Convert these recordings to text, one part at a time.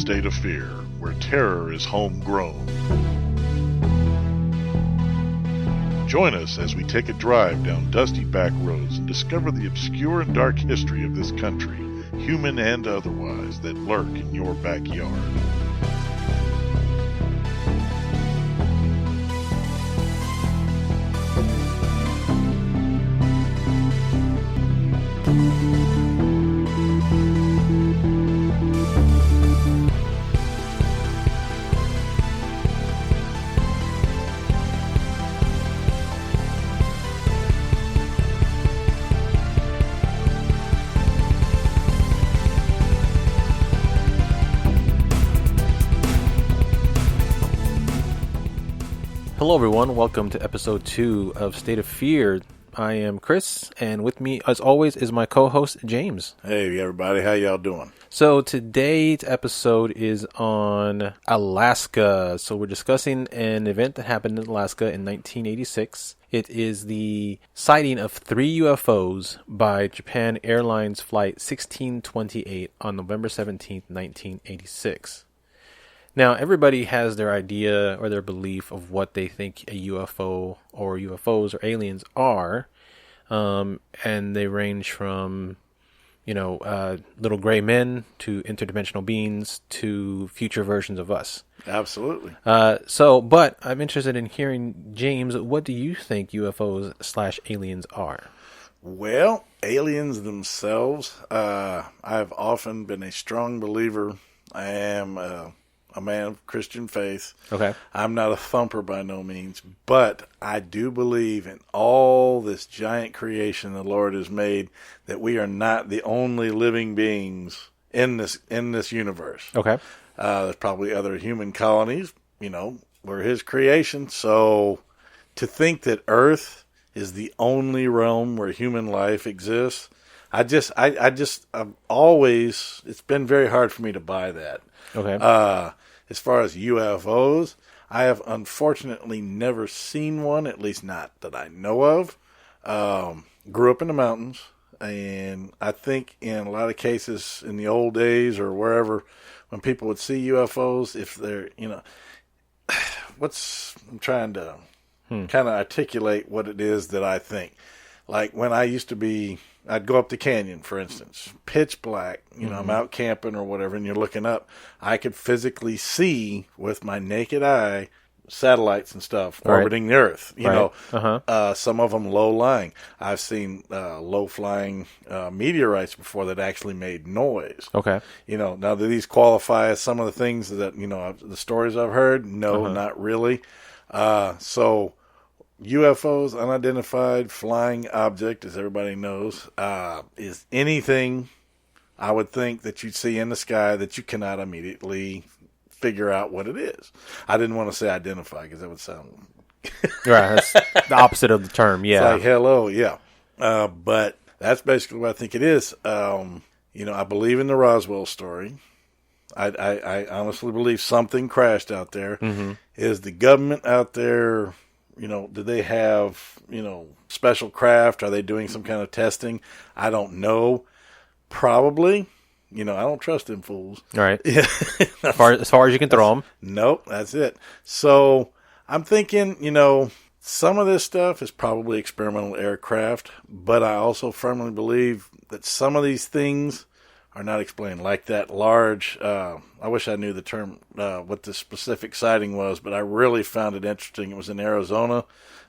State of Fear, where terror is homegrown. Join us as we take a drive down dusty back roads and discover the obscure and dark history of this country, human and otherwise, that lurk in your backyard. Hello everyone, welcome to episode 2 of State of Fear. I am Chris, and with me as always is my co-host James. Hey everybody, how y'all doing? So today's episode is on Alaska. So we're discussing an event that happened in Alaska in 1986. It is the sighting of 3 UFOs by Japan Airlines Flight 1628 on November 17th, 1986. Now, everybody has their idea or their belief of what they think a UFO or UFOs or aliens are, and they range from, little gray men to interdimensional beings to future versions of us. Absolutely. But I'm interested in hearing, James, what do you think UFOs/aliens are? Well, aliens themselves, I've often been a strong believer. I am a man of Christian faith. Okay. I'm not a thumper by no means, but I do believe in all this giant creation the Lord has made, that we are not the only living beings in this universe. Okay. There's probably other human colonies, we're His creation. So to think that Earth is the only realm where human life exists, I've always, it's been very hard for me to buy that. Okay. As far as UFOs, I have unfortunately never seen one, at least not that I know of. Grew up in the mountains, and I think in a lot of cases in the old days or wherever, when people would see UFOs, if they're, I'm trying to kind of articulate what it is that I think. Like when I used to be, I'd go up the canyon, for instance, pitch black, I'm out camping or whatever, and you're looking up. I could physically see with my naked eye satellites and stuff orbiting the Earth, some of them low-lying. I've seen low-flying meteorites before that actually made noise. Okay. Now do these qualify as some of the things that, the stories I've heard? No, not really. So UFOs, unidentified flying object, as everybody knows, is anything I would think that you'd see in the sky that you cannot immediately figure out what it is. I didn't want to say identify because that would sound Right, that's the opposite of the term. Yeah, it's like hello, yeah. But that's basically what I think it is. I believe in the Roswell story. I honestly believe something crashed out there. Mm-hmm. Is the government out there? Do they have, special craft? Are they doing some kind of testing? I don't know. Probably. I don't trust them fools. All right. Yeah. as far as you can throw them. Nope, that's it. So I'm thinking, some of this stuff is probably experimental aircraft, but I also firmly believe that some of these things are not explained, like that large, I wish I knew the term, what the specific sighting was, but I really found it interesting. It was in Arizona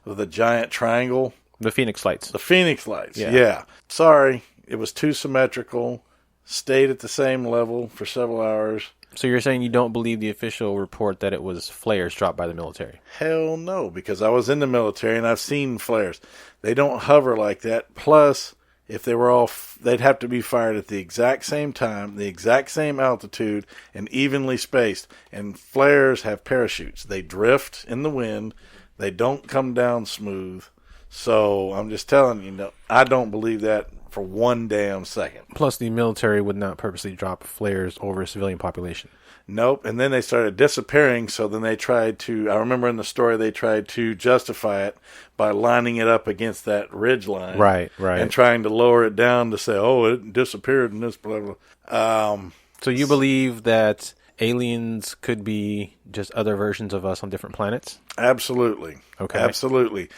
with a giant triangle. The Phoenix Lights. The Phoenix Lights, yeah. Sorry, it was too symmetrical, stayed at the same level for several hours. So you're saying you don't believe the official report that it was flares dropped by the military? Hell no, because I was in the military and I've seen flares. They don't hover like that. Plus, if they were all, they'd have to be fired at the exact same time, the exact same altitude, and evenly spaced. And flares have parachutes. They drift in the wind. They don't come down smooth. So I'm just telling you, I don't believe that for one damn second. Plus, the military would not purposely drop flares over a civilian population. Nope. And then they started disappearing. So then they tried to, I remember in the story, they tried to justify it by lining it up against that ridge line. Right, right. And trying to lower it down to say, oh, it disappeared and this, blah, blah. So you believe that aliens could be just other versions of us on different planets? Absolutely. Okay. Absolutely.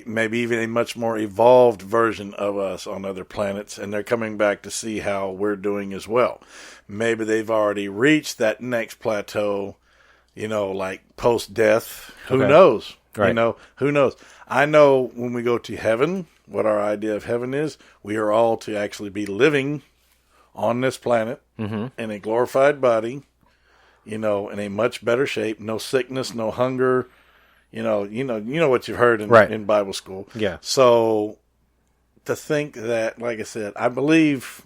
Maybe even a much more evolved version of us on other planets, and they're coming back to see how we're doing as well. Maybe they've already reached that next plateau, like post-death. Who Okay. knows? Right. Who knows? I know when we go to heaven, what our idea of heaven is, we are all to actually be living on this planet in a glorified body, in a much better shape, no sickness, no hunger, you know what you've heard in Bible school. Yeah. So to think that, like I said, I believe,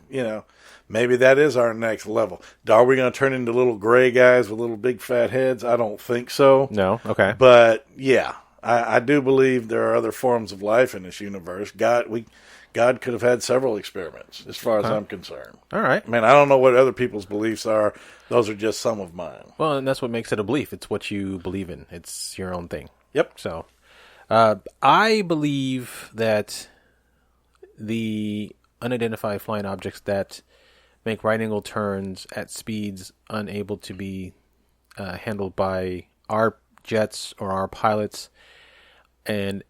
maybe that is our next level. Are we going to turn into little gray guys with little big fat heads? I don't think so. No? Okay. But yeah, I do believe there are other forms of life in this universe. God could have had several experiments, as far as I'm concerned. All right. I mean, I don't know what other people's beliefs are. Those are just some of mine. Well, and that's what makes it a belief. It's what you believe in. It's your own thing. Yep. So, I believe that the unidentified flying objects that make right-angle turns at speeds unable to be handled by our jets or our pilots, and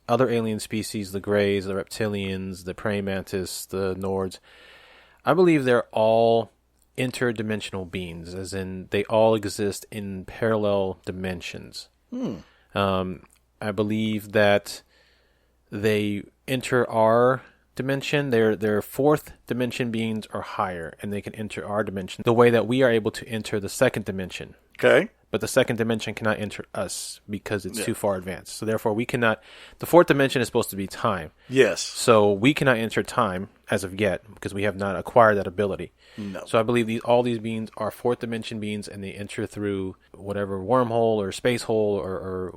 other alien species, the Greys, the Reptilians, the praying mantis, the Nords, I believe they're all interdimensional beings, as in they all exist in parallel dimensions. I believe that they enter our dimension. They're fourth dimension beings or higher, and they can enter our dimension the way that we are able to enter the second dimension. Okay. But the second dimension cannot enter us because it's too far advanced. So therefore, we cannot. The fourth dimension is supposed to be time. Yes. So we cannot enter time as of yet because we have not acquired that ability. No. So I believe all these beings are fourth dimension beings, and they enter through whatever wormhole or space hole or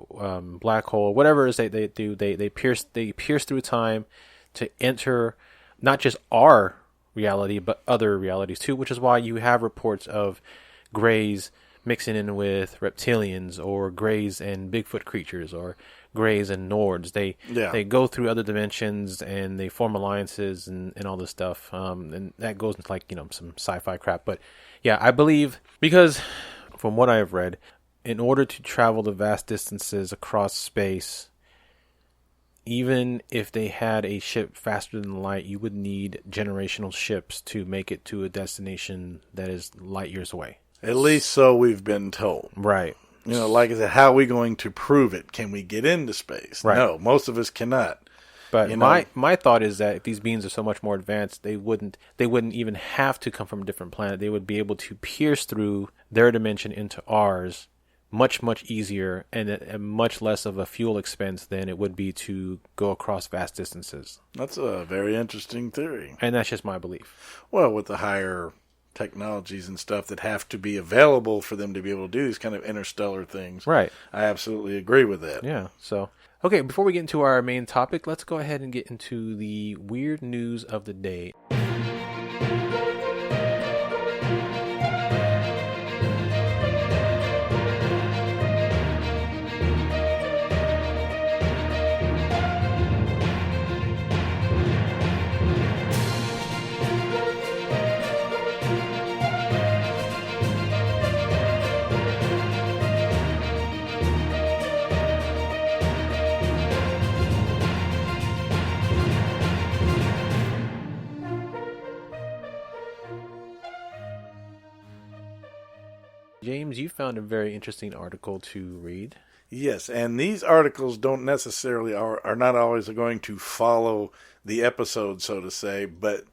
black hole, whatever it is they do. They pierce through time to enter not just our reality but other realities too. Which is why you have reports of Greys mixing in with reptilians, or Greys and Bigfoot creatures, or Greys and Nords. They go through other dimensions and they form alliances and all this stuff. And that goes into some sci-fi crap. But yeah, I believe, because from what I have read, in order to travel the vast distances across space, even if they had a ship faster than light, you would need generational ships to make it to a destination that is light years away. At least so we've been told. Right. Like I said, how are we going to prove it? Can we get into space? Right. No, most of us cannot. But my thought is that if these beings are so much more advanced, they wouldn't even have to come from a different planet. They would be able to pierce through their dimension into ours much, much easier and at much less of a fuel expense than it would be to go across vast distances. That's a very interesting theory. And that's just my belief. Well, with the higher technologies and stuff that have to be available for them to be able to do these kind of interstellar things. Right. I absolutely agree with that. Yeah. So, okay, before we get into our main topic, let's go ahead and get into the weird news of the day. James, you found a very interesting article to read. Yes, and these articles don't necessarily are not always going to follow the episode, so to say, but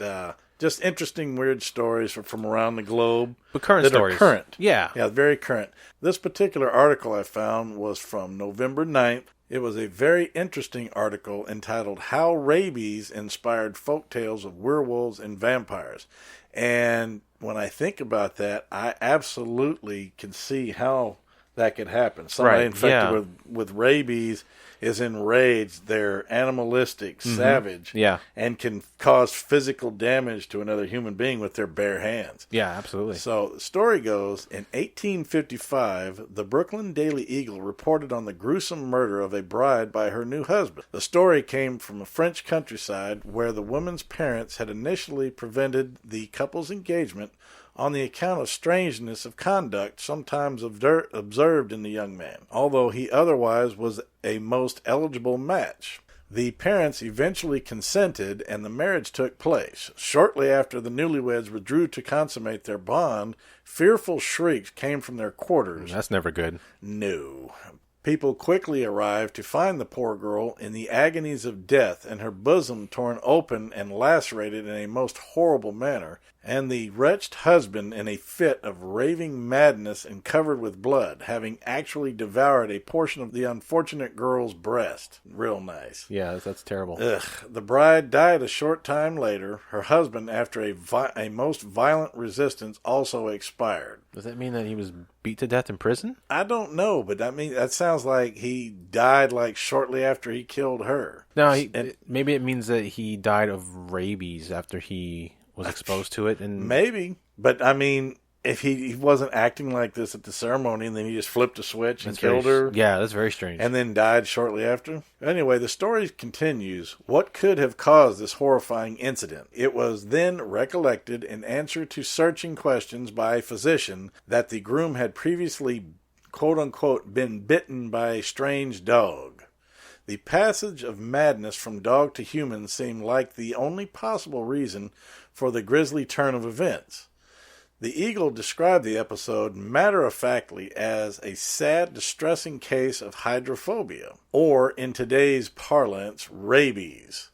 just interesting, weird stories from around the globe. But current stories. Are current. Yeah. Yeah, very current. This particular article I found was from November 9th. It was a very interesting article entitled How Rabies Inspired Folktales of Werewolves and Vampires. And when I think about that, I absolutely can see how that could happen. Somebody infected with rabies is enraged. They're animalistic, savage, and can cause physical damage to another human being with their bare hands. Yeah, absolutely. So the story goes, in 1855, the Brooklyn Daily Eagle reported on the gruesome murder of a bride by her new husband. The story came from a French countryside where the woman's parents had initially prevented the couple's engagement on the account of strangeness of conduct sometimes observed in the young man, although he otherwise was a most eligible match. The parents eventually consented, and the marriage took place. Shortly after the newlyweds withdrew to consummate their bond, fearful shrieks came from their quarters. That's never good. No. People quickly arrived to find the poor girl in the agonies of death, and her bosom torn open and lacerated in a most horrible manner, and the wretched husband in a fit of raving madness and covered with blood, having actually devoured a portion of the unfortunate girl's breast. Real nice. Yeah, that's terrible. Ugh. The bride died a short time later. Her husband, after a most violent resistance, also expired. Does that mean that he was beat to death in prison? I don't know, but that sounds like he died like shortly after he killed her. No, maybe it means that he died of rabies after he was exposed to it. And maybe, but I mean, if he wasn't acting like this at the ceremony and then he just flipped a switch and killed her. Yeah, that's very strange. And then died shortly after. Anyway, the story continues. What could have caused this horrifying incident? It was then recollected in answer to searching questions by a physician that the groom had previously, quote-unquote, been bitten by a strange dog. The passage of madness from dog to human seemed like the only possible reason for the grisly turn of events. The Eagle described the episode matter-of-factly as a sad, distressing case of hydrophobia, or in today's parlance, rabies.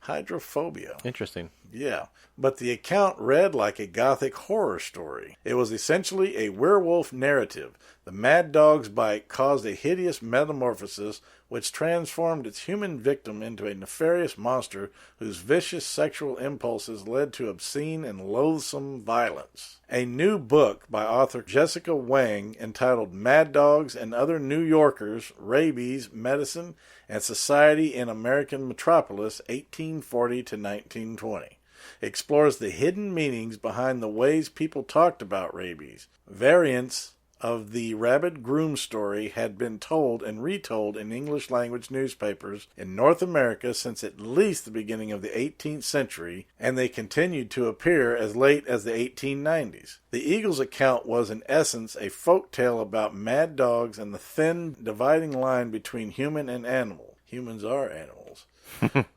Hydrophobia. Interesting. Yeah, but the account read like a gothic horror story. It was essentially a werewolf narrative. The mad dog's bite caused a hideous metamorphosis which transformed its human victim into a nefarious monster whose vicious sexual impulses led to obscene and loathsome violence. A new book by author Jessica Wang entitled Mad Dogs and Other New Yorkers, Rabies, Medicine, and Society in American Metropolis, 1840 to 1920. Explores the hidden meanings behind the ways people talked about rabies. Variants of the rabid groom story had been told and retold in English-language newspapers in North America since at least the beginning of the 18th century, and they continued to appear as late as the 1890s. The Eagle's account was in essence a folk tale about mad dogs and the thin dividing line between human and animal. Humans are animals.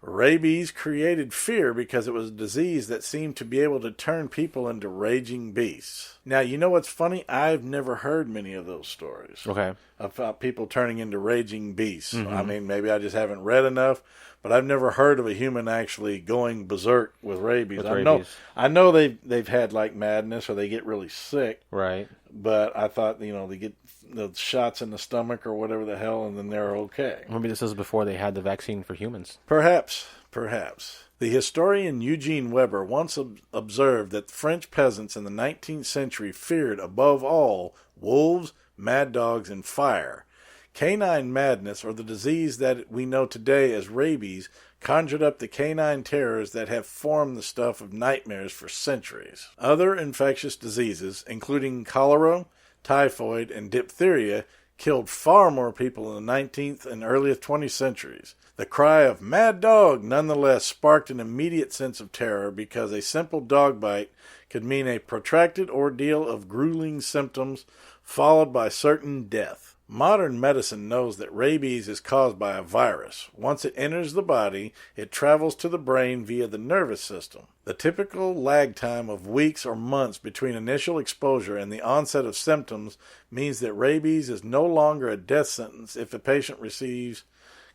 Rabies created fear because it was a disease that seemed to be able to turn people into raging beasts. Now, you know what's funny? I've never heard many of those stories. Okay. About people turning into raging beasts. Mm-hmm. I mean, maybe I just haven't read enough, but I've never heard of a human actually going berserk with rabies. I know they've had like madness or they get really sick. Right. But I thought, they get the shots in the stomach or whatever the hell, and then they're okay. Maybe this was before they had the vaccine for humans. Perhaps. The historian Eugene Weber once observed that the French peasants in the 19th century feared, above all, wolves, mad dogs, and fire. Canine madness, or the disease that we know today as rabies, conjured up the canine terrors that have formed the stuff of nightmares for centuries. Other infectious diseases, including cholera, typhoid, and diphtheria, killed far more people in the 19th and early 20th centuries. The cry of "mad dog" nonetheless sparked an immediate sense of terror because a simple dog bite could mean a protracted ordeal of grueling symptoms followed by certain death. Modern medicine knows that rabies is caused by a virus. Once it enters the body, it travels to the brain via the nervous system. The typical lag time of weeks or months between initial exposure and the onset of symptoms means that rabies is no longer a death sentence if a patient receives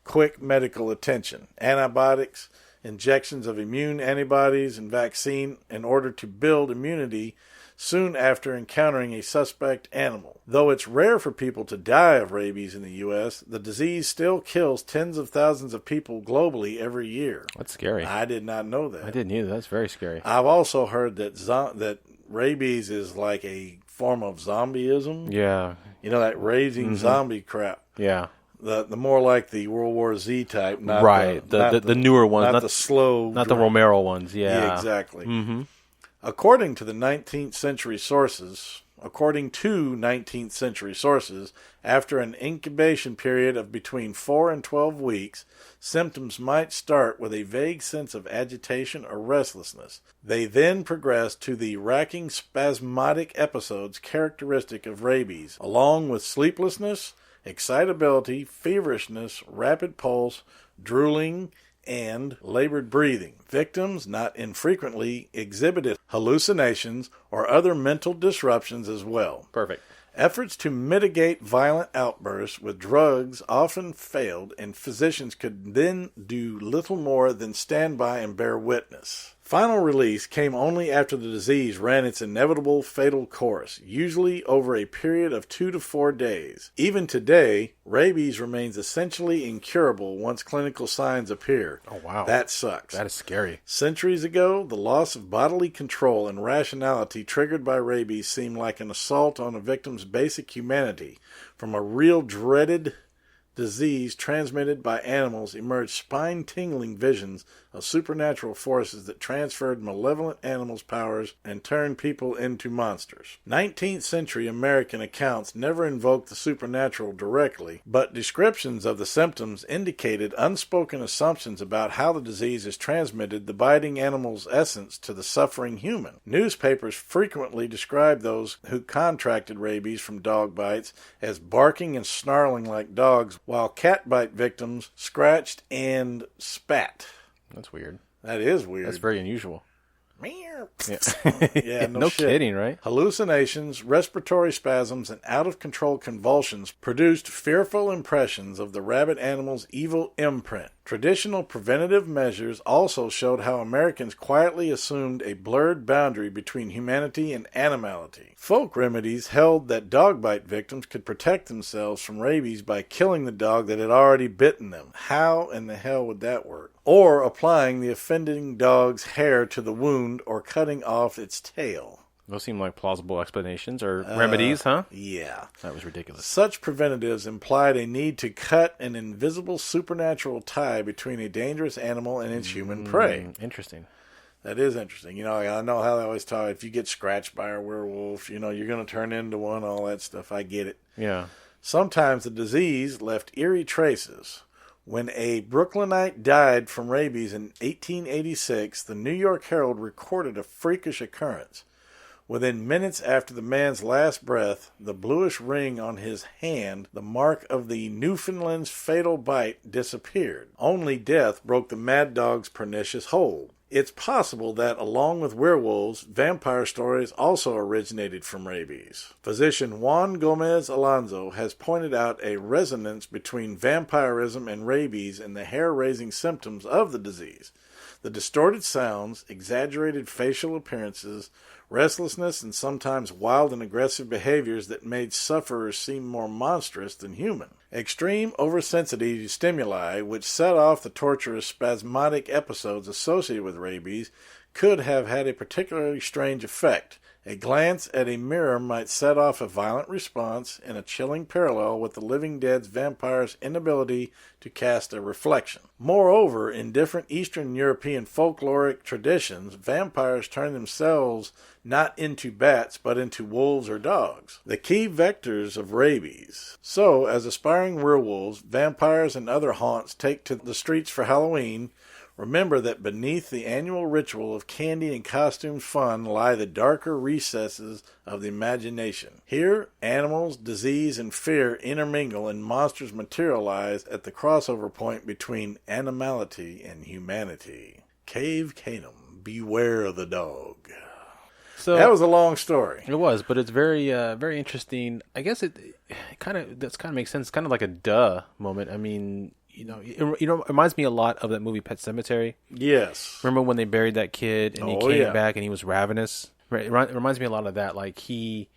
quick medical attention. Antibiotics, injections of immune antibodies, and vaccine in order to build immunity soon after encountering a suspect animal. Though it's rare for people to die of rabies in the U.S., the disease still kills tens of thousands of people globally every year. That's scary. I did not know that. I didn't either. That's very scary. I've also heard that rabies is like a form of zombieism. Yeah. That raging zombie crap. Yeah. The more like the World War Z type, not right? The newer ones, not the slow, not the Romero ones. Yeah, exactly. Mm-hmm. According to the 19th century sources, According to 19th century sources, after an incubation period of between 4 and 12 weeks, symptoms might start with a vague sense of agitation or restlessness. They then progress to the racking spasmodic episodes characteristic of rabies, along with sleeplessness, excitability, feverishness, rapid pulse, drooling, and labored breathing. Victims not infrequently exhibited hallucinations or other mental disruptions as well. Perfect. Efforts to mitigate violent outbursts with drugs often failed, and physicians could then do little more than stand by and bear witness. Final release came only after the disease ran its inevitable fatal course, usually over a period of 2 to 4 days. Even today, rabies remains essentially incurable once clinical signs appear. Oh, wow. That sucks. That is scary. Centuries ago, the loss of bodily control and rationality triggered by rabies seemed like an assault on a victim's basic humanity. From a real dreaded disease transmitted by animals emerged spine-tingling visions of supernatural forces that transferred malevolent animals' powers and turned people into monsters. 19th century American accounts never invoked the supernatural directly, but descriptions of the symptoms indicated unspoken assumptions about how the disease is transmitted, the biting animal's essence to the suffering human. Newspapers frequently described those who contracted rabies from dog bites as barking and snarling like dogs, while cat bite victims scratched and spat. That's weird. That is weird. That's very unusual. Yeah, Yeah, no no shit. kidding, right? Hallucinations, respiratory spasms, and out-of-control convulsions produced fearful impressions of the rabid animal's evil imprint. Traditional preventative measures also showed how Americans quietly assumed a blurred boundary between humanity and animality. Folk remedies held that dog bite victims could protect themselves from rabies by killing the dog that had already bitten them. How in the hell would that work? Or applying the offending dog's hair to the wound or cutting off its tail. Those seem like plausible explanations or remedies, huh? Yeah. That was ridiculous. Such preventatives implied a need to cut an invisible supernatural tie between a dangerous animal and its human prey. Interesting. That is interesting. You know, I know how they always talk, if you get scratched by a werewolf, you know, you're going to turn into one, all that stuff. I get it. Yeah. Sometimes the disease left eerie traces. When a Brooklynite died from rabies in 1886, the New York Herald recorded a freakish occurrence. Within minutes after the man's last breath, the bluish ring on his hand, the mark of the Newfoundland's fatal bite, disappeared. Only death broke the mad dog's pernicious hold. It's possible that, along with werewolves, vampire stories also originated from rabies. Physician Juan Gomez Alonso has pointed out a resonance between vampirism and rabies in the hair-raising symptoms of the disease. The distorted sounds, exaggerated facial appearances, restlessness, and sometimes wild and aggressive behaviors that made sufferers seem more monstrous than human. Extreme oversensitivity to stimuli, which set off the torturous spasmodic episodes associated with rabies, could have had a particularly strange effect. A glance at a mirror might set off a violent response in a chilling parallel with the living dead's vampire's inability to cast a reflection. Moreover, in different Eastern European folkloric traditions, vampires turn themselves not into bats, but into wolves or dogs, the key vectors of rabies. So, as aspiring werewolves, vampires, and other haunts take to the streets for Halloween, remember that beneath the annual ritual of candy and costume fun lie the darker recesses of the imagination. Here, animals, disease, and fear intermingle and monsters materialize at the crossover point between animality and humanity. Cave Canem, beware the dog. So that was a long story. It was, but it's very, very interesting. I guess it kind of makes sense. It's kind of like a duh moment. I mean, it reminds me a lot of that movie Pet Sematary. Yes. Remember when they buried that kid and he came back and he was ravenous? Right. It reminds me a lot of that. Like he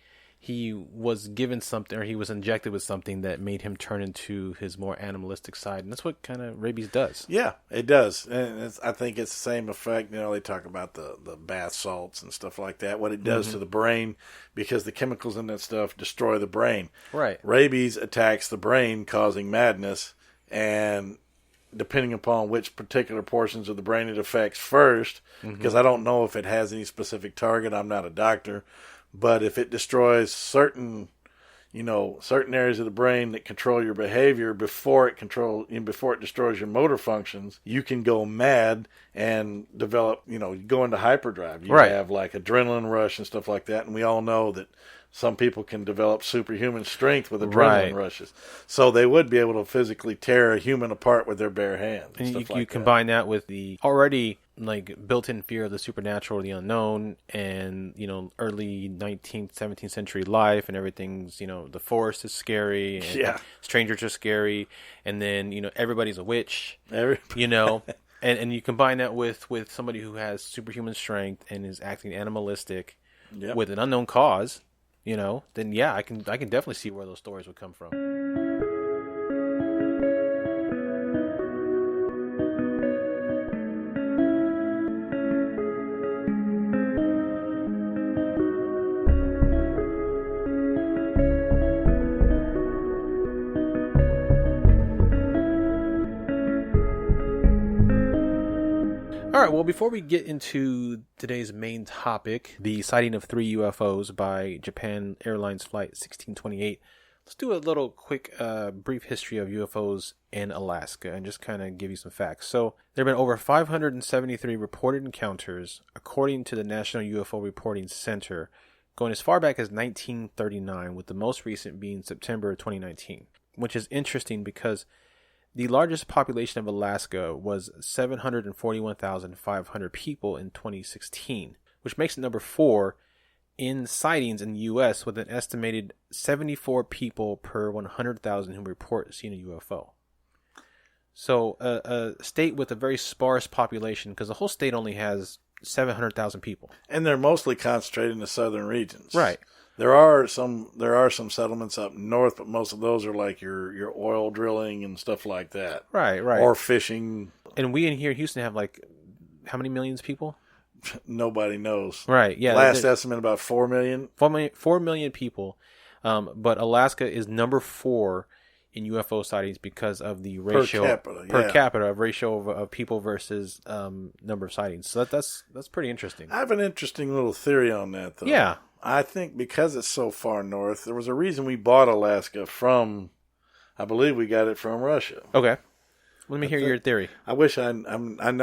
was given something, or he was injected with something that made him turn into his more animalistic side, and that's what kind of rabies does. Yeah, it does, and I think it's the same effect. They talk about the bath salts and stuff like that. What it does to the brain, because the chemicals in that stuff destroy the brain. Right. Rabies attacks the brain, causing madness, and depending upon which particular portions of the brain it affects first, because I don't know if it has any specific target. I'm not a doctor. But if it destroys certain areas of the brain that control your behavior before it destroys your motor functions, you can go mad and develop, go into hyperdrive. You have like adrenaline rush and stuff like that. And we all know that some people can develop superhuman strength with adrenaline rushes. So they would be able to physically tear a human apart with their bare hands. And you combine that with the already built-in fear of the supernatural or the unknown, and early 19th, 17th century life, and everything's the forest is scary, and strangers are scary, and then everybody's a witch, and you combine that with somebody who has superhuman strength and is acting animalistic with an unknown cause, then I can definitely see where those stories would come from. All right, well, before we get into today's main topic, the sighting of 3 UFOs by Japan Airlines Flight 1628, let's do a little quick brief history of UFOs in Alaska and just kind of give you some facts. So there have been over 573 reported encounters, according to the National UFO Reporting Center, going as far back as 1939, with the most recent being September 2019, which is interesting because the largest population of Alaska was 741,500 people in 2016, which makes it number 4 in sightings in the U.S. with an estimated 74 people per 100,000 who report seeing a UFO. So a state with a very sparse population, because the whole state only has 700,000 people. And they're mostly concentrated in the southern regions. Right. There are some settlements up north, but most of those are like your oil drilling and stuff like that. Right. Or fishing. And we in here in Houston have how many millions of people? Nobody knows. Right. Yeah. Last estimate about 4 million. 4 million people. But Alaska is number 4 in UFO sightings because of the ratio per capita of ratio of people versus number of sightings. So that's pretty interesting. I have an interesting little theory on that, though. Yeah. I think because it's so far north, there was a reason we bought Alaska from, I believe we got it from Russia. Okay. Let me hear your theory. I wish I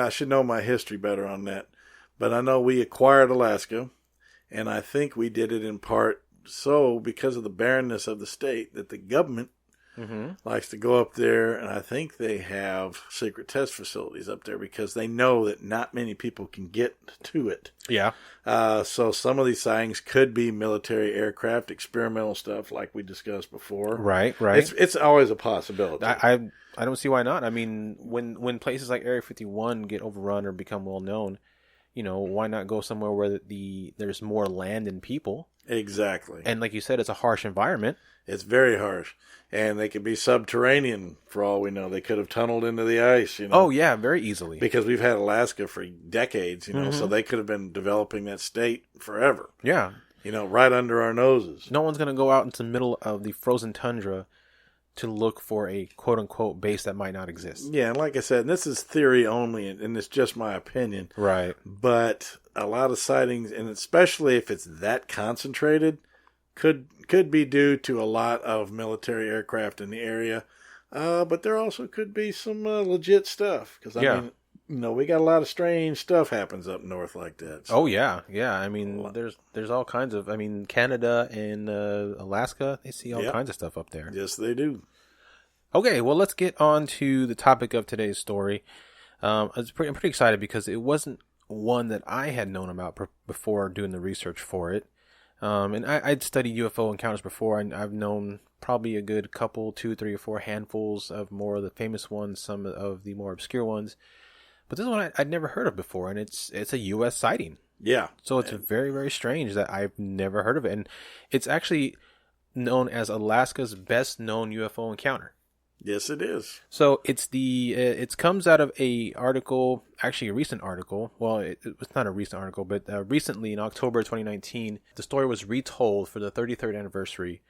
should know my history better on that. But I know we acquired Alaska, and I think we did it in part because of the barrenness of the state, that the government likes to go up there, and I think they have secret test facilities up there because they know that not many people can get to it. Yeah. So some of these sightings could be military aircraft, experimental stuff like we discussed before. Right. It's always a possibility. I don't see why not. I mean, when places like Area 51 get overrun or become well known, why not go somewhere where there's more land and people? Exactly. And like you said, it's a harsh environment. It's very harsh. And they could be subterranean for all we know. They could have tunneled into the ice, Oh, yeah, very easily. Because we've had Alaska for decades, so they could have been developing that state forever. Yeah. Right under our noses. No one's going to go out into the middle of the frozen tundra to look for a quote-unquote base that might not exist. Yeah, and like I said, this is theory only, and it's just my opinion. Right. But a lot of sightings, and especially if it's that concentrated, could be due to a lot of military aircraft in the area. But there also could be some legit stuff. Because, I mean, we got a lot of strange stuff happens up north like that. So. Oh, yeah. Yeah, I mean, there's all kinds of... I mean, Canada and Alaska, they see all kinds of stuff up there. Yes, they do. Okay, well, let's get on to the topic of today's story. I'm pretty excited because it wasn't one that I had known about before doing the research for it. And I'd studied UFO encounters before, and I've known probably a good couple, 2, 3, or 4 handfuls of more of the famous ones, some of the more obscure ones. But this one I'd never heard of before, and it's a U.S. sighting. Yeah. So it's very, very strange that I've never heard of it. And it's actually known as Alaska's best known UFO encounter. Yes, it is. So it comes out of a article, actually a recent article. Well, it was not a recent article, but recently in October 2019, the story was retold for the 33rd anniversary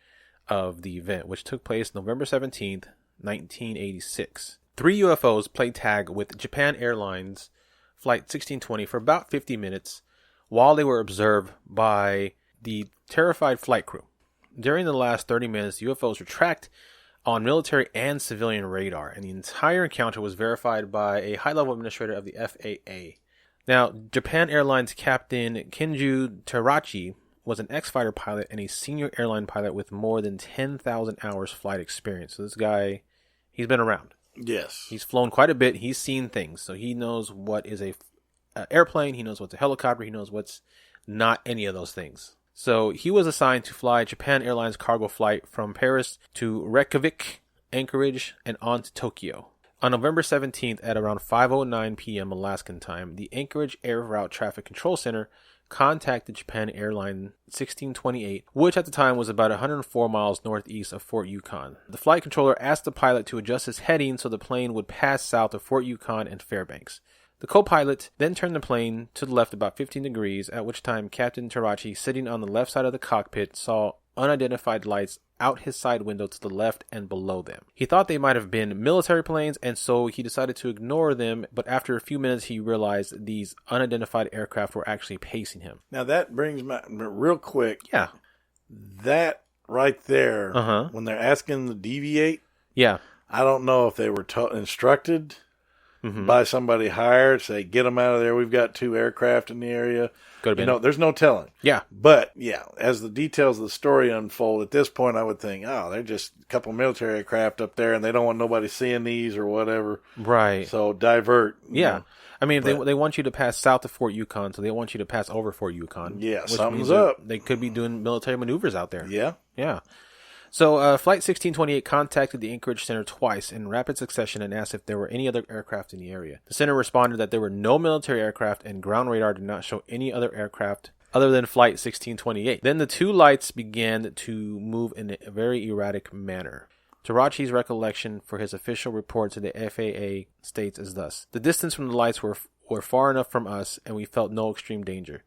of the event, which took place November 17th, 1986. 3 UFOs played tag with Japan Airlines Flight 1620 for about 50 minutes while they were observed by the terrified flight crew. During the last 30 minutes, UFOs were tracked on military and civilian radar, and the entire encounter was verified by a high-level administrator of the FAA. Now, Japan Airlines Captain Kinju Terachi was an ex-fighter pilot and a senior airline pilot with more than 10,000 hours flight experience. So this guy, he's been around. Yes. He's flown quite a bit. He's seen things. So he knows what is a airplane. He knows what's a helicopter. He knows what's not any of those things. So he was assigned to fly Japan Airlines cargo flight from Paris to Reykjavik, Anchorage, and on to Tokyo. On November 17th at around 5:09 p.m. Alaskan time, the Anchorage Air Route Traffic Control Center contacted Japan Airline 1628, which at the time was about 104 miles northeast of Fort Yukon. The flight controller asked the pilot to adjust his heading so the plane would pass south of Fort Yukon and Fairbanks. The co-pilot then turned the plane to the left about 15 degrees, at which time Captain Terachi, sitting on the left side of the cockpit, saw unidentified lights out his side window to the left and below them. He thought they might have been military planes, and so he decided to ignore them, but after a few minutes he realized these unidentified aircraft were actually pacing him. Now that brings me, real quick, Yeah. that right there, when they're asking to deviate, Yeah. I don't know if they were instructed by somebody hired, say, get them out of there. We've got 2 aircraft in the area. Could have been. There's no telling. Yeah. But, yeah, as the details of the story unfold, at this point I would think, oh, they're just a couple military aircraft up there and they don't want nobody seeing these or whatever. Right. So divert. Yeah. I mean, they want you to pass south of Fort Yukon, so they want you to pass over Fort Yukon. Yeah, which something's means up. They could be doing military maneuvers out there. Yeah. Yeah. So Flight 1628 contacted the Anchorage Center twice in rapid succession and asked if there were any other aircraft in the area. The center responded that there were no military aircraft and ground radar did not show any other aircraft other than Flight 1628. Then the 2 lights began to move in a very erratic manner. Terachi's recollection for his official report to the FAA states as thus: the distance from the lights were far enough from us and we felt no extreme danger.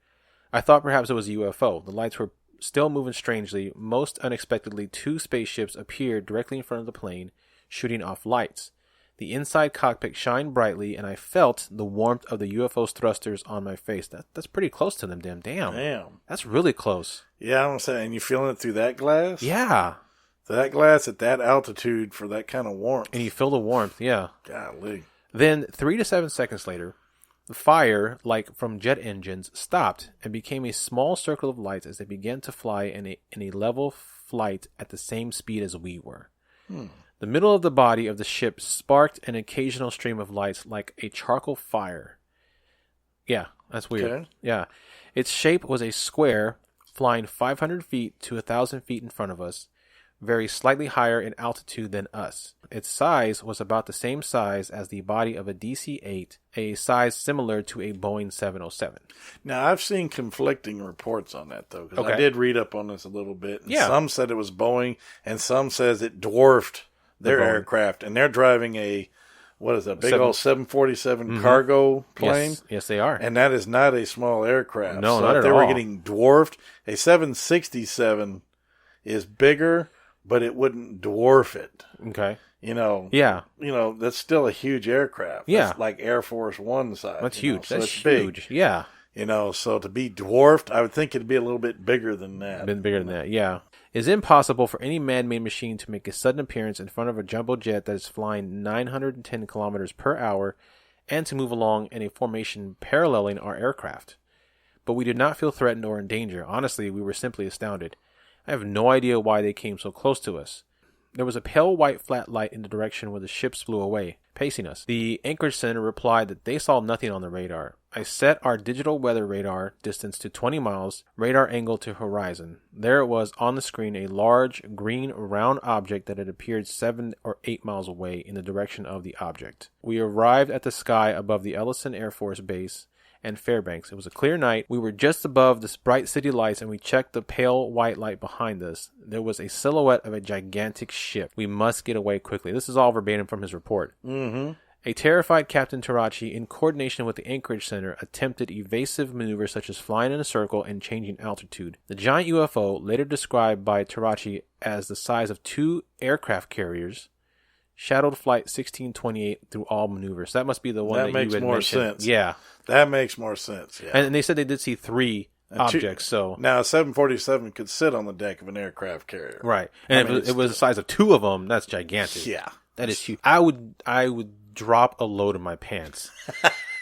I thought perhaps it was a UFO. The lights were still moving strangely. Most unexpectedly, 2 spaceships appeared directly in front of the plane, shooting off lights. The inside cockpit shined brightly, and I felt the warmth of the UFO's thrusters on my face. That's pretty close to them, damn. That's really close. Yeah, I'm saying, and you feeling it through that glass? Yeah. That glass at that altitude for that kind of warmth. And you feel the warmth, yeah. Golly. Then, 3 to 7 seconds later, the fire, like from jet engines, stopped and became a small circle of lights as they began to fly in a level flight at the same speed as we were. The middle of the body of the ship sparked an occasional stream of lights like a charcoal fire. Yeah, that's weird. Okay. Yeah. Its shape was a square, flying 500 feet to 1,000 feet in front of us, very slightly higher in altitude than us. Its size was about the same size as the body of a DC-8, a size similar to a Boeing 707. Now, I've seen conflicting reports on that, though, because Okay. I did read up on this a little bit. And Yeah. Some said it was Boeing, and some says it dwarfed their Boeing. aircraft, and they're driving a, what is that, big old 747 cargo plane? Yes, they are. And that is not a small aircraft. No, so not if at they were all. getting dwarfed, a 767 is bigger, but it wouldn't dwarf it. Okay. Yeah. That's still a huge aircraft. Yeah. That's like Air Force One size. That's huge. So That's it's big. huge. Yeah. So to be dwarfed, I would think it'd be a little bit bigger than that. Been bigger than that, yeah. It's impossible for any man-made machine to make a sudden appearance in front of a jumbo jet that is flying 910 kilometers per hour and to move along in a formation paralleling our aircraft. But we did not feel threatened or in danger. Honestly, we were simply astounded. I have no idea why they came so close to us. There was a pale white flat light in the direction where the ships flew away, pacing us. The Anchorage Center replied that they saw nothing on the radar. I set our digital weather radar distance to 20 miles, radar angle to horizon. There it was on the screen, a large, green, round object that had appeared 7 or 8 miles away in the direction of the object. We arrived at the sky above the Ellison Air Force Base and Fairbanks. It was a clear night. We were just above the bright city lights and we checked the pale white light behind us. There was a silhouette of a gigantic ship. We must get away quickly. This is all verbatim from his report. A terrified Captain Terachi, in coordination with the Anchorage Center, attempted evasive maneuvers such as flying in a circle and changing altitude. The giant UFO, later described by Terachi as the size of 2 aircraft carriers, shadowed Flight 1628 through all maneuvers. That must be the one that makes you had more mentioned. sense. Yeah. That makes more sense, yeah. And they said they did see 3 objects. So now a 747 could sit on the deck of an aircraft carrier, right? And if it was the size of two of them, that's gigantic. Yeah, that is huge. I would drop a load in my pants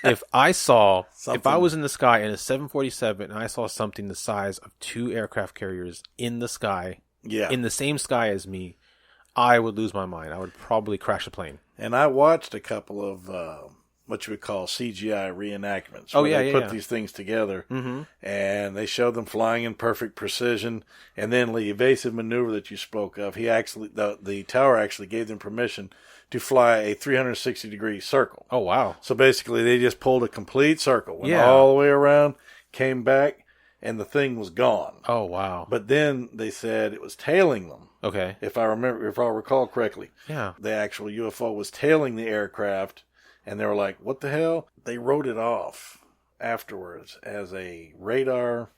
if I saw something. If I was in the sky in a 747 and I saw something the size of two aircraft carriers in the sky, in the same sky as me, I would lose my mind. I would probably crash a plane. And I watched a couple of what you would call CGI reenactments. They put these things together, and they showed them flying in perfect precision. And then the evasive maneuver that you spoke of, the tower actually gave them permission to fly a 360-degree circle. Oh, wow. So basically, they just pulled a complete circle, went all the way around, came back, and the thing was gone. Oh, wow. But then they said it was tailing them. Okay. If I recall correctly. Yeah. The actual UFO was tailing the aircraft, and they were like, what the hell? They wrote it off afterwards as a radar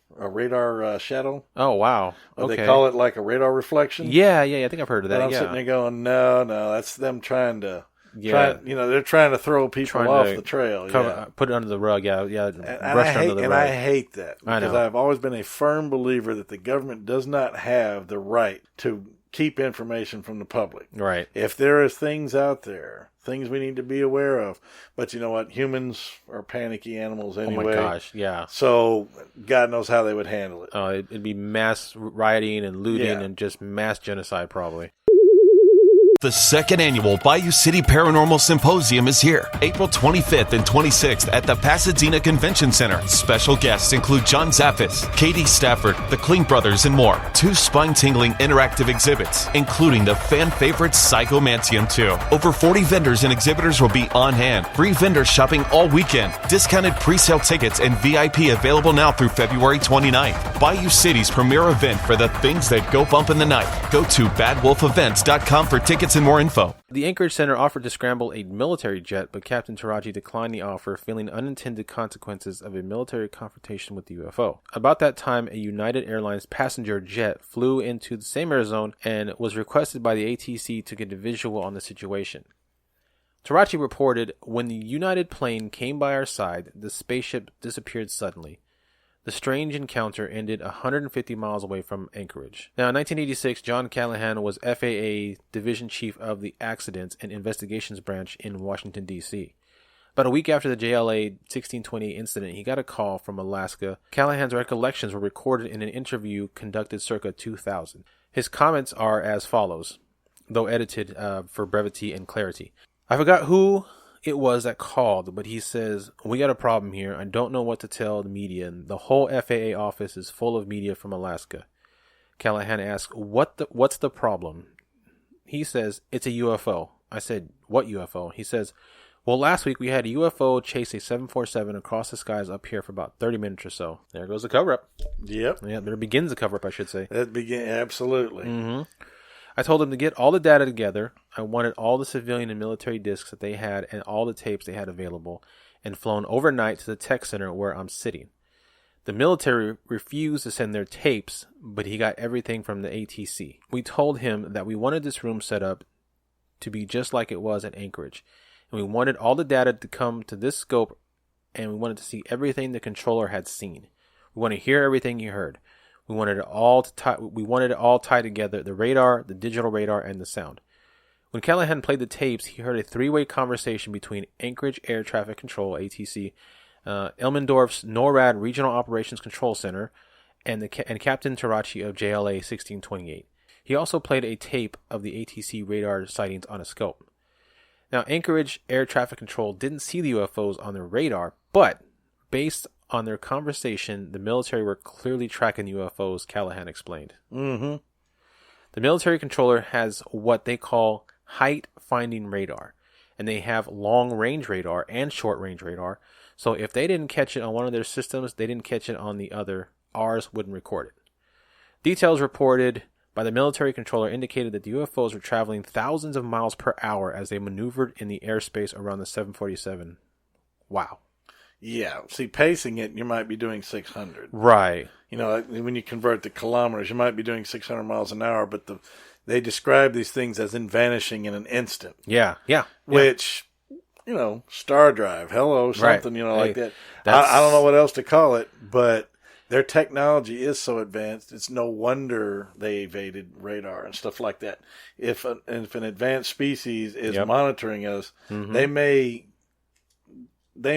shadow. Oh, wow. Okay. They call it like a radar reflection. Yeah, I think I've heard of that. And I'm sitting there going, no, that's them trying to... they're trying to throw people off the trail. Put it under the rug. And I hate that because I've always been a firm believer that the government does not have the right to keep information from the public. Right. If there is things out there, things we need to be aware of. But you know what? Humans are panicky animals anyway. Oh my gosh, yeah. So God knows how they would handle it. It'd be mass rioting and looting and just mass genocide probably. The second annual Bayou City Paranormal Symposium is here, April 25th and 26th at the Pasadena Convention Center. Special guests include John Zaffis, Katie Stafford, the Kling Brothers, and more. 2 spine-tingling interactive exhibits, including the fan-favorite Psychomantium 2. Over 40 vendors and exhibitors will be on hand. Free vendor shopping all weekend. Discounted pre-sale tickets and VIP available now through February 29th. Bayou City's premier event for the things that go bump in the night. Go to badwolfevents.com for tickets and more info. The Anchorage Center offered to scramble a military jet, but Captain Taraji declined the offer, feeling unintended consequences of a military confrontation with the UFO. About that time, a United Airlines passenger jet flew into the same air zone and was requested by the ATC to get a visual on the situation. Taraji reported, "When the United plane came by our side, the spaceship disappeared suddenly. The strange encounter ended 150 miles away from Anchorage." Now, in 1986, John Callahan was FAA Division Chief of the Accidents and Investigations Branch in Washington, D.C. About a week after the JLA 1628 incident, he got a call from Alaska. Callahan's recollections were recorded in an interview conducted circa 2000. His comments are as follows, though edited for brevity and clarity. "I forgot who it was that called, but he says, 'We got a problem here. I don't know what to tell the media, and the whole FAA office is full of media from Alaska.' Callahan asked, 'What's the problem?' He says, 'It's a UFO.' I said, 'What UFO?' He says, 'Well, last week we had a UFO chase a 747 across the skies up here for about 30 minutes or so.'" There goes the cover-up. Yep. Yeah, there begins the cover-up, I should say. Absolutely. Mm-hmm. "I told them to get all the data together. I wanted all the civilian and military discs that they had and all the tapes they had available, and flown overnight to the tech center where I'm sitting. The military refused to send their tapes, but he got everything from the ATC. We told him that we wanted this room set up to be just like it was at Anchorage, and we wanted all the data to come to this scope, and we wanted to see everything the controller had seen. We want to hear everything you heard. We wanted it all tied together, the radar, the digital radar, and the sound." When Callahan played the tapes, he heard a 3-way conversation between Anchorage Air Traffic Control, ATC, Elmendorf's NORAD Regional Operations Control Center, and Captain Tarachi of JLA 1628. He also played a tape of the ATC radar sightings on a scope. Now, Anchorage Air Traffic Control didn't see the UFOs on their radar, but based on their conversation, the military were clearly tracking UFOs, Callahan explained. Mm-hmm. The military controller has what they call height-finding radar, and they have long-range radar and short-range radar, so if they didn't catch it on one of their systems, they didn't catch it on the other. Ours wouldn't record it. Details reported by the military controller indicated that the UFOs were traveling thousands of miles per hour as they maneuvered in the airspace around the 747. Wow. Yeah. See, pacing it, you might be doing 600. Right. You know, when you convert to kilometers, you might be doing 600 miles an hour, but they describe these things as in vanishing in an instant. Yeah. Which, you know, star drive, hello, something, right. Like that. I don't know what else to call it, but Their technology is so advanced, it's no wonder they evaded radar and stuff like that. If an advanced species is monitoring us, they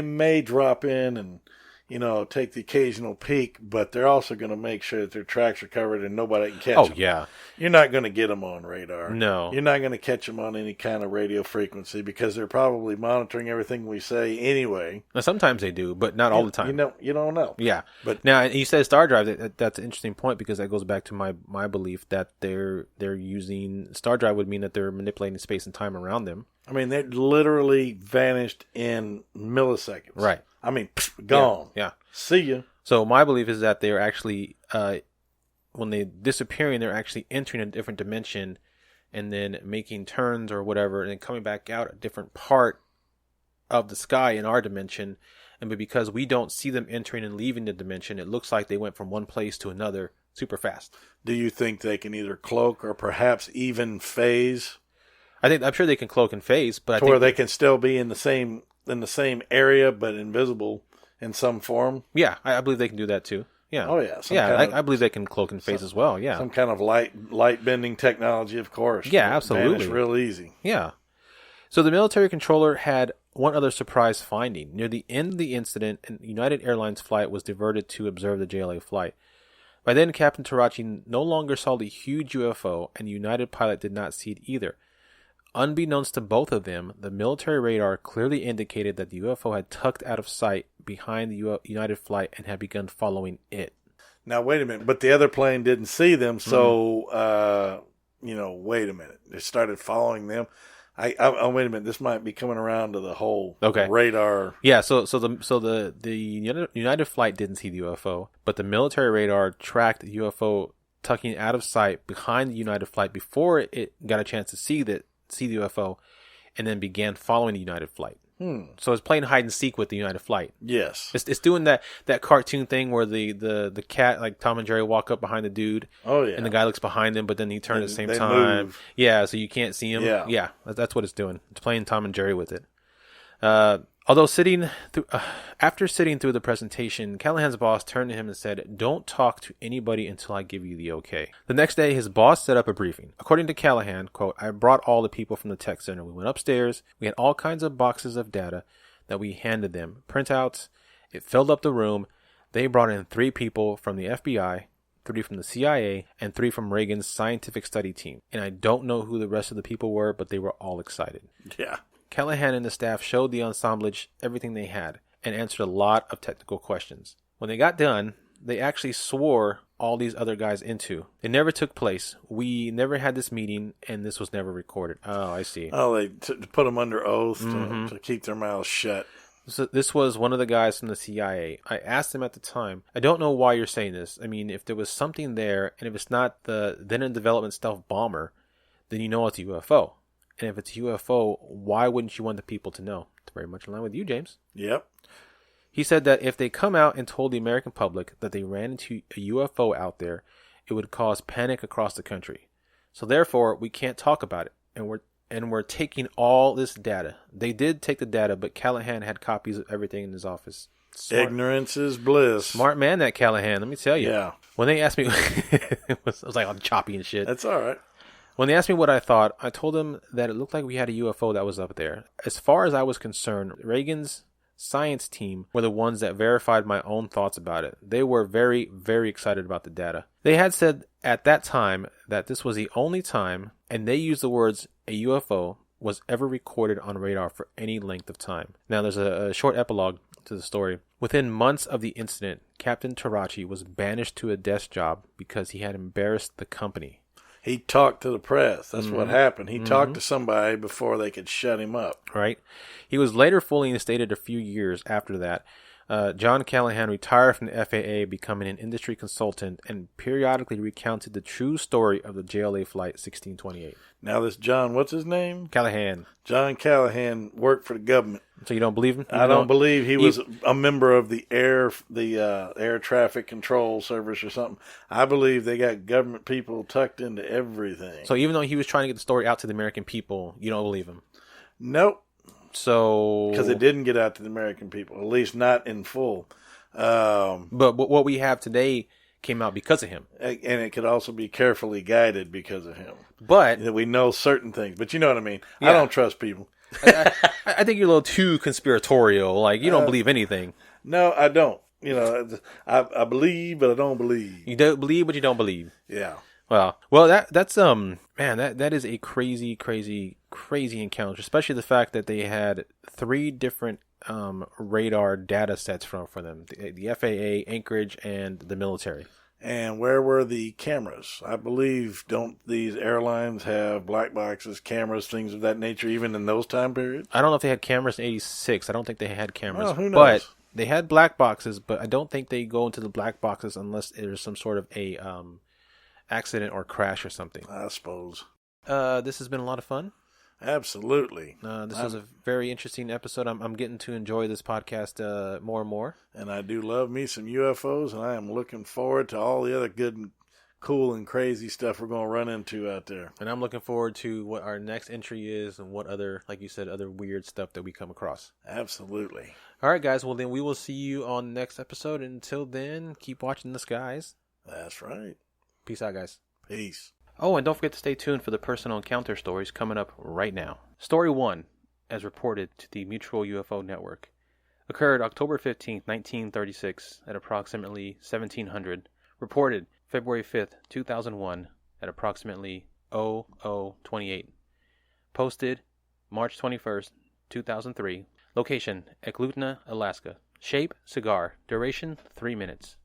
may drop in and, take the occasional peek, but they're also going to make sure that their tracks are covered and nobody can catch them. Oh, yeah. You're not going to get them on radar. No. You're not going to catch them on any kind of radio frequency because they're probably monitoring everything we say anyway. Now, sometimes they do, but not all the time. You don't know. Yeah. But now, you said star drive. That's an interesting point because that goes back to my belief that they're using star drive would mean that they're manipulating space and time around them. I mean, they literally vanished in milliseconds. Right. I mean, gone. Yeah. See ya. So my belief is that they're actually, when they're disappearing, they're actually entering a different dimension and then making turns or whatever and then coming back out a different part of the sky in our dimension. But because we don't see them entering and leaving the dimension, it looks like they went from one place to another super fast. Do you think they can either cloak or perhaps even phase? I'm sure they can cloak and phase, but where they can still be in the same area but invisible in some form. Yeah, I believe they can do that too. Yeah. Oh yeah. I believe they can cloak and phase as well. Yeah. Some kind of light bending technology, of course. Yeah, absolutely. Vanish real easy. Yeah. So the military controller had one other surprise finding. Near the end of the incident, a United Airlines flight was diverted to observe the JLA flight. By then, Captain Tarachi no longer saw the huge UFO, and the United pilot did not see it either. Unbeknownst to both of them, the military radar clearly indicated that the UFO had tucked out of sight behind the United flight and had begun following it. Now, wait a minute. But the other plane didn't see them, so, wait a minute. They started following them. Wait a minute. This might be coming around to the whole radar. Yeah, so the United flight didn't see the UFO, but the military radar tracked the UFO tucking out of sight behind the United flight before it got a chance to see the UFO, and then began following the United flight. So it's playing hide and seek with the United flight. Yes, it's doing that cartoon thing where the cat, like Tom and Jerry, walk up behind the dude. Oh yeah, and the guy looks behind him, but then he turns at the same time. Move. Yeah, so you can't see him. Yeah, that's what it's doing. It's playing Tom and Jerry with it. Although after sitting through the presentation, Callahan's boss turned to him and said, "Don't talk to anybody until I give you the okay." The next day, his boss set up a briefing. According to Callahan, quote, "I brought all the people from the tech center. We went upstairs. We had all kinds of boxes of data that we handed them, printouts. It filled up the room. They brought in 3 people from the FBI, 3 from the CIA, and 3 from Reagan's scientific study team. And I don't know who the rest of the people were, but they were all excited." Yeah. Callahan and the staff showed the assemblage everything they had and answered a lot of technical questions. When they got done, they actually swore all these other guys into. It never took place. We never had this meeting, and this was never recorded. Oh, I see. Oh, they put them under oath to keep their mouths shut. So this was one of the guys from the CIA. I asked him at the time, "I don't know why you're saying this. I mean, if there was something there, and if it's not the then-in-development stealth bomber, then you know it's a UFO. And if it's a UFO, why wouldn't you want the people to know?" It's very much in line with you, James. Yep. He said that if they come out and told the American public that they ran into a UFO out there, it would cause panic across the country. So therefore, we can't talk about it. And we're taking all this data. They did take the data, but Callahan had copies of everything in his office. Ignorance is bliss. Smart man, that Callahan. Let me tell you. Yeah. When they asked me, it was like all choppy and shit. That's all right. When they asked me what I thought, I told them that it looked like we had a UFO that was up there. As far as I was concerned, Reagan's science team were the ones that verified my own thoughts about it. They were very, very excited about the data. They had said at that time that this was the only time, and they used the words, a UFO was ever recorded on radar for any length of time. Now, there's a short epilogue to the story. Within months of the incident, Captain Tarachi was banished to a desk job because he had embarrassed the company. He talked to the press. That's what happened. He talked to somebody before they could shut him up. Right. He was later fully instated a few years after that. John Callahan retired from the FAA, becoming an industry consultant, and periodically recounted the true story of the JLA Flight 1628. Now this John, what's his name? Callahan. John Callahan worked for the government. So you don't believe him? I don't believe he was a member of the air traffic control service or something. I believe they got government people tucked into everything. So even though he was trying to get the story out to the American people, you don't believe him? Nope. So because it didn't get out to the American people, at least not in full. But what we have today came out because of him. And it could also be carefully guided because of him. But we know certain things. But you know what I mean? Yeah. I don't trust people. I think you're a little too conspiratorial. Like, you don't believe anything. No, I don't. You know, I believe, but I don't believe. You don't believe, but you don't believe. Yeah. Well, that's man, that is a crazy encounter. Especially the fact that they had 3 different radar data sets for them: the FAA, Anchorage, and the military. And where were the cameras? I believe, don't these airlines have black boxes, cameras, things of that nature, even in those time periods? I don't know if they had cameras in '86. I don't think they had cameras. Well, who knows? But they had black boxes, but I don't think they go into the black boxes unless there's some sort of a accident or crash or something. I suppose. This has been a lot of fun. Absolutely. This was a very interesting episode. I'm getting to enjoy this podcast more and more. And I do love me some UFOs, and I am looking forward to all the other good and cool and crazy stuff we're going to run into out there. And I'm looking forward to what our next entry is and what other, like you said, other weird stuff that we come across. Absolutely. All right, guys. Well, then we will see you on the next episode. Until then, keep watching the skies. That's right. Peace out, guys. Peace. Oh, and don't forget to stay tuned for the personal encounter stories coming up right now. Story 1, as reported to the Mutual UFO Network, occurred October 15, 1936 at approximately 1700. Reported February 5th, 2001 at approximately 0028. Posted March 21st, 2003. Location, Eklutna, Alaska. Shape, cigar. Duration, 3 minutes.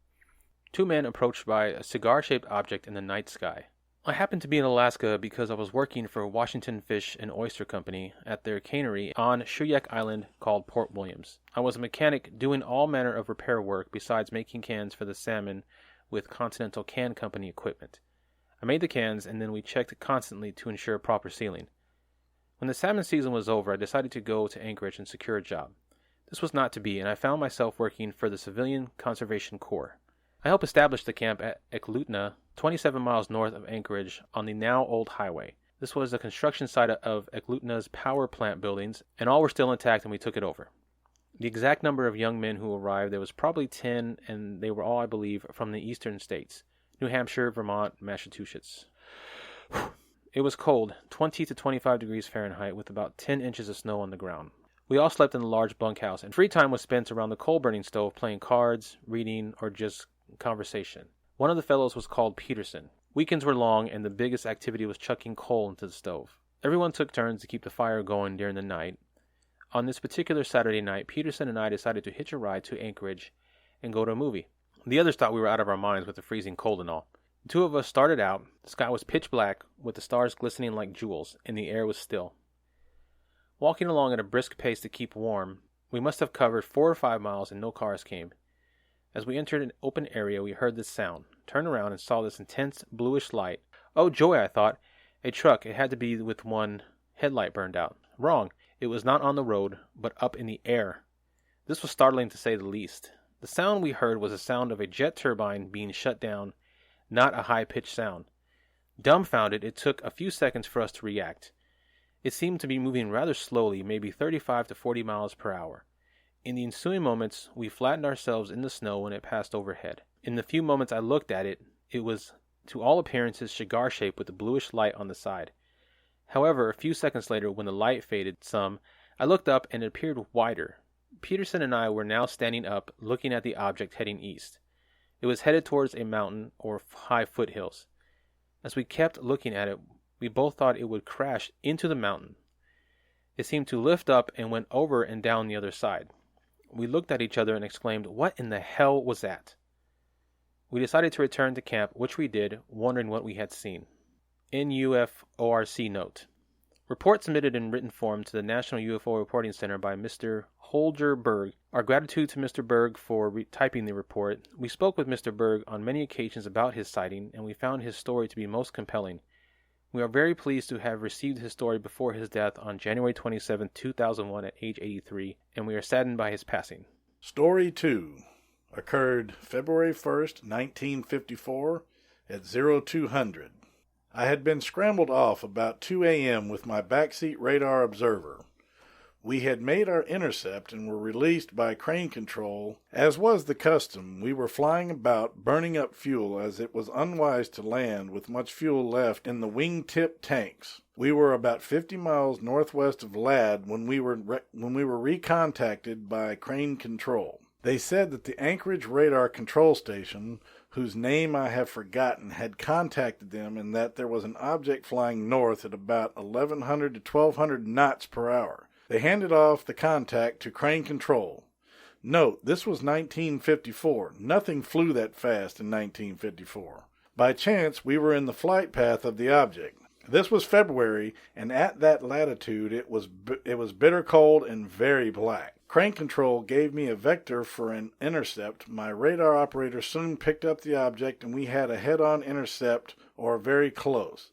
2 men approached by a cigar-shaped object in the night sky. I happened to be in Alaska because I was working for Washington Fish and Oyster Company at their cannery on Shuyak Island called Port Williams. I was a mechanic doing all manner of repair work besides making cans for the salmon with Continental Can Company equipment. I made the cans and then we checked constantly to ensure proper sealing. When the salmon season was over, I decided to go to Anchorage and secure a job. This was not to be, and I found myself working for the Civilian Conservation Corps. I helped establish the camp at Eklutna, 27 miles north of Anchorage on the now old highway. This was the construction site of Eklutna's power plant buildings, and all were still intact and we took it over. The exact number of young men who arrived, there was probably 10, and they were all, I believe, from the eastern states, New Hampshire, Vermont, Massachusetts. It was cold, 20 to 25 degrees Fahrenheit, with about 10 inches of snow on the ground. We all slept in a large bunkhouse, and free time was spent around the coal-burning stove playing cards, reading, or just conversation. One of the fellows was called Peterson. Weekends were long, and the biggest activity was chucking coal into the stove. Everyone took turns to keep the fire going during the night. On this particular Saturday night, Peterson and I decided to hitch a ride to Anchorage and go to a movie. The others thought we were out of our minds with the freezing cold and all. The 2 of us started out. The sky was pitch black, with the stars glistening like jewels, and the air was still. Walking along at a brisk pace to keep warm, we must have covered 4 or 5 miles and no cars came. As we entered an open area, we heard this sound, turned around, and saw this intense bluish light. Oh, joy, I thought. A truck. It had to be with one headlight burned out. Wrong. It was not on the road, but up in the air. This was startling to say the least. The sound we heard was the sound of a jet turbine being shut down, not a high-pitched sound. Dumbfounded, it took a few seconds for us to react. It seemed to be moving rather slowly, maybe 35 to 40 miles per hour. In the ensuing moments, we flattened ourselves in the snow when it passed overhead. In the few moments I looked at it, it was, to all appearances, cigar-shaped with a bluish light on the side. However, a few seconds later, when the light faded some, I looked up and it appeared wider. Peterson and I were now standing up, looking at the object heading east. It was headed towards a mountain or high foothills. As we kept looking at it, we both thought it would crash into the mountain. It seemed to lift up and went over and down the other side. We looked at each other and exclaimed, "What in the hell was that?" We decided to return to camp, which we did, wondering what we had seen. NUFORC note. Report submitted in written form to the National UFO Reporting Center by Mr. Holger Berg. Our gratitude to Mr. Berg for typing the report. We spoke with Mr. Berg on many occasions about his sighting, and we found his story to be most compelling. We are very pleased to have received his story before his death on January 27, 2001 at age 83, and we are saddened by his passing. Story 2 occurred February 1st, 1954 at 0200. I had been scrambled off about 2 a.m. with my backseat radar observer. We had made our intercept and were released by crane control. As was the custom, we were flying about, burning up fuel, as it was unwise to land with much fuel left in the wingtip tanks. We were about 50 miles northwest of Ladd when we were recontacted by crane control. They said that the Anchorage radar control station, whose name I have forgotten, had contacted them and that there was an object flying north at about 1,100 to 1,200 knots per hour. They handed off the contact to crane control. Note, this was 1954. Nothing flew that fast in 1954. By chance, we were in the flight path of the object. This was February, and at that latitude it was bitter cold and very black. Crane control gave me a vector for an intercept. My radar operator soon picked up the object, and we had a head-on intercept, or very close.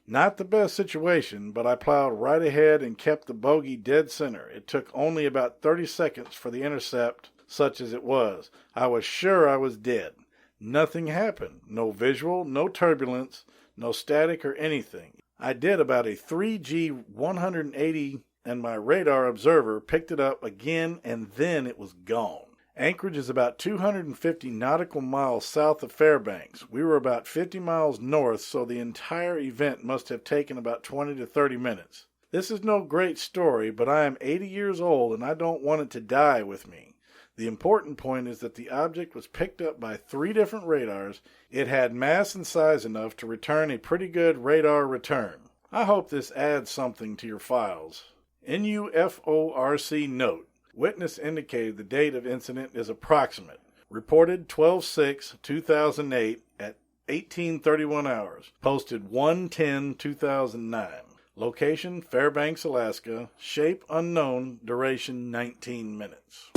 Not the best situation, but I plowed right ahead and kept the bogey dead center. It took only about 30 seconds for the intercept, such as it was. I was sure I was dead. Nothing happened. No visual, no turbulence, no static or anything. I did about a 3G 180 and my radar observer picked it up again and then it was gone. Anchorage is about 250 nautical miles south of Fairbanks. We were about 50 miles north, so the entire event must have taken about 20 to 30 minutes. This is no great story, but I am 80 years old and I don't want it to die with me. The important point is that the object was picked up by 3 different radars. It had mass and size enough to return a pretty good radar return. I hope this adds something to your files. NUFORC note. Witness indicated the date of incident is approximate. Reported 12/6/2008 at 18:31 hours. Posted 1/10/2009. Location Fairbanks, Alaska. Shape unknown. Duration 19 minutes.